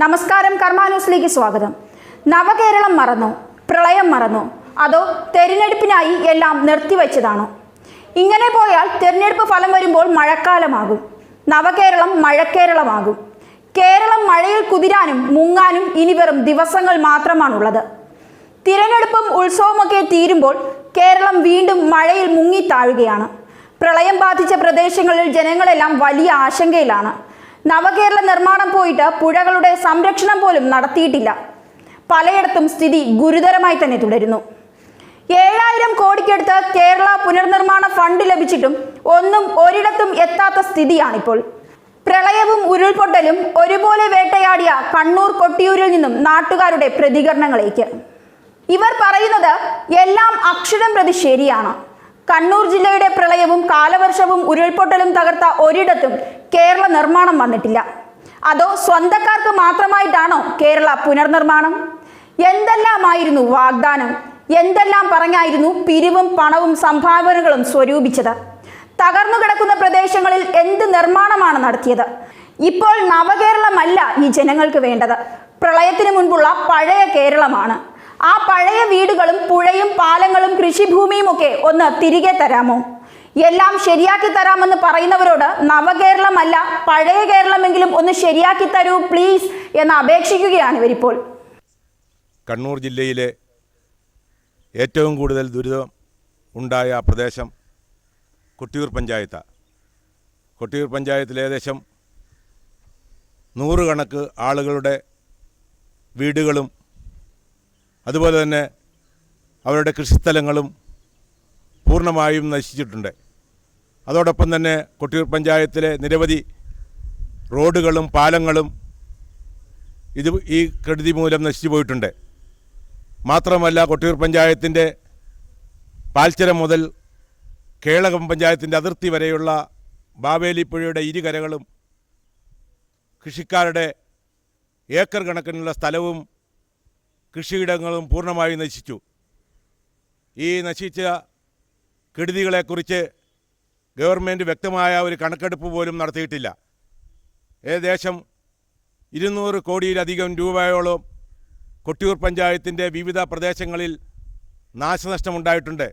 നമസ്കാരം, കർമ്മ ന്യൂസിലേക്ക് സ്വാഗതം. നവകേരളം മറന്നോ? പ്രളയം മറന്നോ? അതോ തെരഞ്ഞെടുപ്പിനായി എല്ലാം നിർത്തിവെച്ചതാണോ? ഇങ്ങനെ പോയാൽ തെരഞ്ഞെടുപ്പ് ഫലം വരുമ്പോൾ മഴക്കാലമാകും, നവകേരളം മഴക്കേരളമാകും. കേരളം മഴയിൽ കുതിരാനും മുങ്ങാനും ഇനി വെറും ദിവസങ്ങൾ മാത്രമാണുള്ളത്. തിരഞ്ഞെടുപ്പും ഉത്സവമൊക്കെ തീരുമ്പോൾ കേരളം വീണ്ടും മഴയിൽ മുങ്ങിത്താഴുകയാണ്. പ്രളയം ബാധിച്ച പ്രദേശങ്ങളിൽ ജനങ്ങളെല്ലാം വലിയ ആശങ്കയിലാണ്. നവകേരള നിർമ്മാണം പോയിട്ട് പുഴകളുടെ സംരക്ഷണം പോലും നടത്തിയിട്ടില്ല. പലയിടത്തും സ്ഥിതി ഗുരുതരമായി തന്നെ തുടരുന്നു. 7000 കോടിക്കടുത്ത് കേരള പുനർനിർമ്മാണ ഫണ്ട് ലഭിച്ചിട്ടും ഒന്നും ഒരിടത്തും എത്താത്ത സ്ഥിതിയാണിപ്പോൾ. പ്രളയവും ഉരുൾപൊട്ടലും ഒരുപോലെ വേട്ടയാടിയ കണ്ണൂർ കൊട്ടിയൂരിൽ നിന്നും നാട്ടുകാരുടെ പ്രതികരണങ്ങളിലേക്ക്. ഇവർ പറയുന്നത് എല്ലാം അക്ഷരം പ്രതി ശരിയാണ്. കണ്ണൂർ ജില്ലയുടെ പ്രളയവും കാലവർഷവും ഉരുൾപൊട്ടലും തകർത്ത ഒരിടത്തും കേരള നിർമ്മാണം വന്നിട്ടില്ല. അതോ സ്വന്തക്കാർക്ക് മാത്രമായിട്ടാണോ കേരള പുനർനിർമ്മാണം? എന്തെല്ലാമായിരുന്നു വാഗ്ദാനം? എന്തെല്ലാം പറഞ്ഞായിരുന്നു പിരിവും പണവും സംഭാവനകളും സ്വരൂപിച്ചത്? തകർന്നു കിടക്കുന്ന പ്രദേശങ്ങളിൽ എന്ത് നിർമ്മാണമാണ് നടത്തിയത്? ഇപ്പോൾ നവകേരളമല്ല ഈ ജനങ്ങൾക്ക് വേണ്ടത്, പ്രളയത്തിന് മുൻപുള്ള പഴയ കേരളമാണ്. ആ പഴയ വീടുകളും പുഴയും പാലങ്ങളും കൃഷിഭൂമിയും ഒക്കെ ഒന്ന് തിരികെ തരാമോ? എല്ലാം ശരിയാക്കി തരാമെന്ന് പറയുന്നവരോട് നവകേരളമല്ല പഴയ കേരളമെങ്കിലും ഒന്ന് ശരിയാക്കി തരൂ പ്ലീസ് എന്ന് അപേക്ഷിക്കുകയാണ് ഇവരിപ്പോൾ. കണ്ണൂർ ജില്ലയിലെ ഏറ്റവും കൂടുതൽ ദുരിതം ഉണ്ടായ പ്രദേശം കൊട്ടിയൂർ പഞ്ചായത്താണ്. കൊട്ടിയൂർ പഞ്ചായത്തിൽ ഏകദേശം 100 കണക്ക് ആളുകളുടെ വീടുകളും അതുപോലെ തന്നെ അവരുടെ കൃഷിസ്ഥലങ്ങളും പൂർണ്ണമായും നശിച്ചിട്ടുണ്ട്. അതോടൊപ്പം തന്നെ കൊട്ടിയൂർ പഞ്ചായത്തിലെ നിരവധി റോഡുകളും പാലങ്ങളും ഈ കെടുതി മൂലം നശിച്ചു പോയിട്ടുണ്ട്. മാത്രമല്ല, കൊട്ടിയൂർ പഞ്ചായത്തിൻ്റെ പാൽച്ചരം മുതൽ കേളകം പഞ്ചായത്തിൻ്റെ അതിർത്തി വരെയുള്ള ബാവേലിപ്പുഴയുടെ ഇരുകരകളും കൃഷിക്കാരുടെ ഏക്കർ കണക്കിനുള്ള സ്ഥലവും കൃഷിയിടങ്ങളും പൂർണ്ണമായി നശിച്ചു. ഈ നശിച്ച കെടുതികളെക്കുറിച്ച് ഗവൺമെൻറ് വ്യക്തമായ ഒരു കണക്കെടുപ്പ് പോലും നടത്തിയിട്ടില്ല. ഏകദേശം 200 കോടിയിലധികം രൂപയോളം കൊട്ടിയൂർ പഞ്ചായത്തിൻ്റെ വിവിധ പ്രദേശങ്ങളിൽ നാശനഷ്ടമുണ്ടായിട്ടുണ്ട്.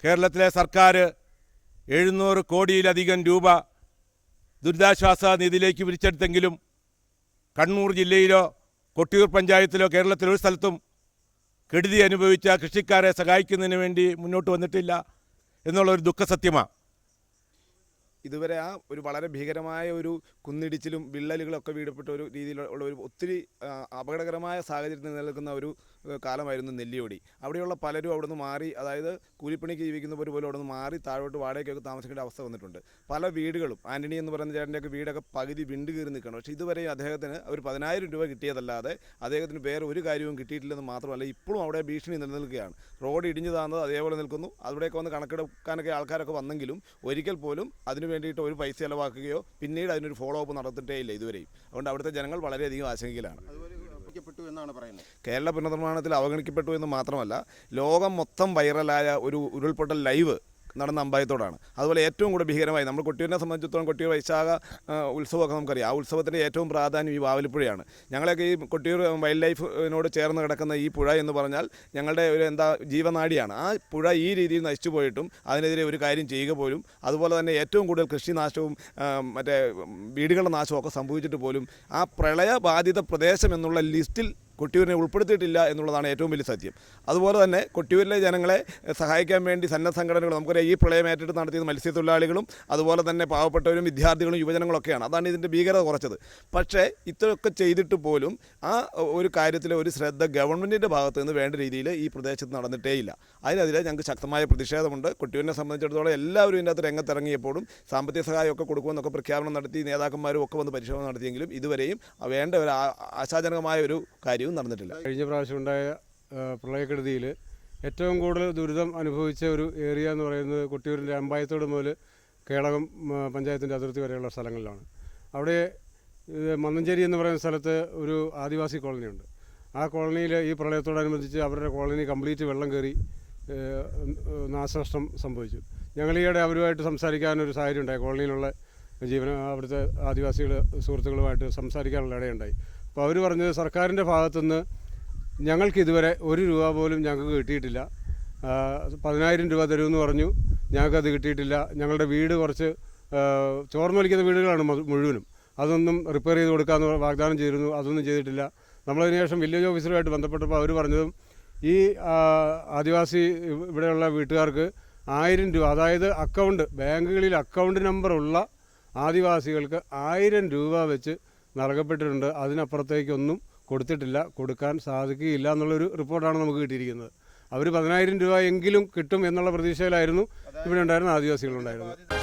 കേരളത്തിലെ സർക്കാർ 700 കോടിയിലധികം രൂപ ദുരിതാശ്വാസ നിധിയിലേക്ക് പിരിച്ചെടുത്തെങ്കിലും കണ്ണൂർ ജില്ലയിലോ കൊട്ടിയൂർ പഞ്ചായത്തിലോ കേരളത്തിലൊരു സ്ഥലത്തും കെടുതി അനുഭവിച്ച കൃഷിക്കാരെ സഹായിക്കുന്നതിന് വേണ്ടി മുന്നോട്ട് വന്നിട്ടില്ല എന്നുള്ളൊരു ദുഃഖസത്യമാണ്. ഇതുവരെ ഒരു വളരെ ഭീകരമായ ഒരു കുന്നിടിച്ചിലും വിള്ളലുകളൊക്കെ വീഴപ്പെട്ട ഒരു രീതിയിലുള്ള ഒരു ഒത്തിരി അപകടകരമായ സാഹചര്യത്തിൽ നിലനിൽക്കുന്ന ഒരു കാലമായിരുന്നു നെല്ലിയോടി. അവിടെയുള്ള പലരും അവിടെ നിന്ന് മാറി, അതായത് കൂലിപ്പണിക്ക് ജീവിക്കുന്നവർ പോലും അവിടെ നിന്ന് മാറി താഴോട്ട് വാടകയ്ക്കൊക്കെ താമസിക്കേണ്ട അവസ്ഥ വന്നിട്ടുണ്ട്. പല വീടുകളും, ആൻ്റണി എന്ന് പറയുന്ന ചേട്ടൻ്റെയൊക്കെ വീടൊക്കെ പകുതി വിണ്ട് കീറി നിൽക്കണം. പക്ഷേ ഇതുവരെ അദ്ദേഹത്തിന് ഒരു 10,000 രൂപ കിട്ടിയതല്ലാതെ അദ്ദേഹത്തിന് വേറെ ഒരു കാര്യവും കിട്ടിയിട്ടില്ലെന്ന് മാത്രമല്ല, ഇപ്പോഴും അവിടെ ഭീഷണി നിലനിൽക്കുകയാണ്. റോഡ് ഇടിഞ്ഞു താന്നത് അതേപോലെ നിൽക്കുന്നു. അവിടെയൊക്കെ വന്ന് കണക്കെടുക്കാനൊക്കെ ആൾക്കാരൊക്കെ വന്നെങ്കിലും ഒരിക്കൽ പോലും അതിന് വേണ്ടിയിട്ട് ഒരു പൈസ ചിലവാക്കുകയോ പിന്നീട് അതിനൊരു ഫോളോ അപ്പ് നടത്തിയിട്ടേ ഇല്ല ഇതുവരെയും. അതുകൊണ്ട് അവിടുത്തെ ജനങ്ങൾ വളരെയധികം ആശങ്കയിലാണ്. കേരള പുനർനിർമ്മാണത്തിൽ അവഗണിക്കപ്പെട്ടു എന്ന് മാത്രമല്ല, ലോകം മൊത്തം വൈറലായ ഒരു ഉരുൾപൊട്ടൽ ലൈവ് നടന്ന അമ്പായത്തോടാണ്. അതുപോലെ ഏറ്റവും കൂടെ ഭീകരമായി നമ്മൾ കൊട്ടിയൂരിനെ സംബന്ധിച്ചിടത്തോളം കൊട്ടിയൂർ വൈശാഖ ഉത്സവമൊക്കെ നമുക്കറിയാം. ആ ഉത്സവത്തിൻ്റെ ഏറ്റവും പ്രാധാന്യം ഈ വാവലിപ്പുഴയാണ്. ഞങ്ങളൊക്കെ ഈ കൊട്ടിയൂർ വൈൽഡ് ലൈഫിനോട് ചേർന്ന് കിടക്കുന്ന ഈ പുഴ എന്ന് പറഞ്ഞാൽ ഞങ്ങളുടെ ഒരു ജീവനാഡിയാണ്. ആ പുഴ ഈ രീതിയിൽ നശിച്ചു പോയിട്ടും അതിനെതിരെ ഒരു കാര്യം ചെയ്യുക പോലും, അതുപോലെ തന്നെ ഏറ്റവും കൂടുതൽ കൃഷിനാശവും മറ്റേ വീടുകളുടെ നാശവും ഒക്കെ സംഭവിച്ചിട്ട് പോലും ആ പ്രളയബാധിത പ്രദേശം എന്നുള്ള ലിസ്റ്റിൽ കൊട്ടിയൂരിനെ ഉൾപ്പെടുത്തിയിട്ടില്ല എന്നുള്ളതാണ് ഏറ്റവും വലിയ സത്യം. അതുപോലെ തന്നെ കൊട്ടിയൂരിലെ ജനങ്ങളെ സഹായിക്കാൻ വേണ്ടി സന്നദ്ധ സംഘടനകൾ, നമുക്കറിയാം ഈ പ്രളയം ഏറ്റെടുത്ത് നടത്തിയത് മത്സ്യത്തൊഴിലാളികളും അതുപോലെ തന്നെ പാവപ്പെട്ടവരും വിദ്യാർത്ഥികളും യുവജനങ്ങളൊക്കെയാണ്. അതാണ് ഇതിൻ്റെ ഭീകരത കുറച്ചത്. പക്ഷേ ഇത്രയൊക്കെ ചെയ്തിട്ട് പോലും ആ ഒരു കാര്യത്തിലെ ഒരു ശ്രദ്ധ ഗവൺമെൻറ്റിൻ്റെ ഭാഗത്ത് നിന്ന് വേണ്ട രീതിയിൽ ഈ പ്രദേശത്ത് നടന്നിട്ടേയില്ല. അതിനെതിരെ ഞങ്ങൾക്ക് ശക്തമായ പ്രതിഷേധമുണ്ട്. കൊട്ടിയൂരിനെ സംബന്ധിച്ചിടത്തോളം എല്ലാവരും ഇതിൻ്റെ അകത്ത് രംഗത്തിറങ്ങിയപ്പോഴും സാമ്പത്തിക സഹായമൊക്കെ കൊടുക്കുമെന്നൊക്കെ പ്രഖ്യാപനം നടത്തി നേതാക്കന്മാരും ഒക്കെ വന്ന് പരിശോധന നടത്തിയെങ്കിലും ഇതുവരെയും വേണ്ട ഒരു ആശാജനകമായ ഒരു കാര്യം നടന്നിട്ടില്ല. കഴിഞ്ഞ പ്രാവശ്യം ഉണ്ടായ പ്രളയക്കെടുതിയിൽ ഏറ്റവും കൂടുതൽ ദുരിതം അനുഭവിച്ച ഒരു ഏരിയ എന്ന് പറയുന്നത് കൊട്ടിയൂരിൻ്റെ അമ്പായത്തോട് മുതൽ കേളകം പഞ്ചായത്തിൻ്റെ അതിർത്തി വരെയുള്ള സ്ഥലങ്ങളിലാണ്. അവിടെ മന്നഞ്ചേരി എന്ന് പറയുന്ന സ്ഥലത്ത് ഒരു ആദിവാസി കോളനിയുണ്ട്. ആ കോളനിയിൽ ഈ പ്രളയത്തോടനുബന്ധിച്ച് അവരുടെ കോളനി കംപ്ലീറ്റ് വെള്ളം കയറി നാശനഷ്ടം സംഭവിച്ചു. ഞങ്ങൾ ഈയിടെ അവരുമായിട്ട് സംസാരിക്കാനൊരു സാഹചര്യം ഉണ്ടായി. കോളനിയിലുള്ള അവിടുത്തെ ആദിവാസികൾ സുഹൃത്തുക്കളുമായിട്ട് സംസാരിക്കാനുള്ള ഇടയുണ്ടായി. അപ്പോൾ അവർ പറഞ്ഞത് സർക്കാരിൻ്റെ ഭാഗത്തുനിന്ന് ഞങ്ങൾക്ക് ഇതുവരെ 1 രൂപ പോലും ഞങ്ങൾക്ക് കിട്ടിയിട്ടില്ല. 10,000 രൂപ തരുമെന്ന് പറഞ്ഞു, ഞങ്ങൾക്കത് കിട്ടിയിട്ടില്ല. ഞങ്ങളുടെ വീട് കുറച്ച് ചോർന്ന് വലിക്കുന്ന വീടുകളാണ് മുഴുവനും. അതൊന്നും റിപ്പയർ ചെയ്ത് കൊടുക്കാമെന്ന് വാഗ്ദാനം ചെയ്തിരുന്നു, അതൊന്നും ചെയ്തിട്ടില്ല. നമ്മളതിന് ശേഷം വില്ലേജ് ഓഫീസറുമായിട്ട് ബന്ധപ്പെട്ടപ്പോൾ അവർ പറഞ്ഞതും ഈ ആദിവാസി ഇവിടെയുള്ള വീട്ടുകാർക്ക് 1000 രൂപ, അതായത് ബാങ്കുകളിൽ അക്കൗണ്ട് നമ്പറുള്ള ആദിവാസികൾക്ക് 1000 രൂപ വെച്ച് നൽകപ്പെട്ടിട്ടുണ്ട്. അതിനപ്പുറത്തേക്കൊന്നും കൊടുത്തിട്ടില്ല, കൊടുക്കാൻ സാധിക്കുകയില്ല എന്നുള്ളൊരു റിപ്പോർട്ടാണ് നമുക്ക് കിട്ടിയിരിക്കുന്നത്. അവർ 10,000 രൂപ എങ്കിലും കിട്ടും എന്നുള്ള പ്രതീക്ഷയിലായിരുന്നു ഇവിടെ ഉണ്ടായിരുന്ന ആദിവാസികളുണ്ടായിരുന്നത്.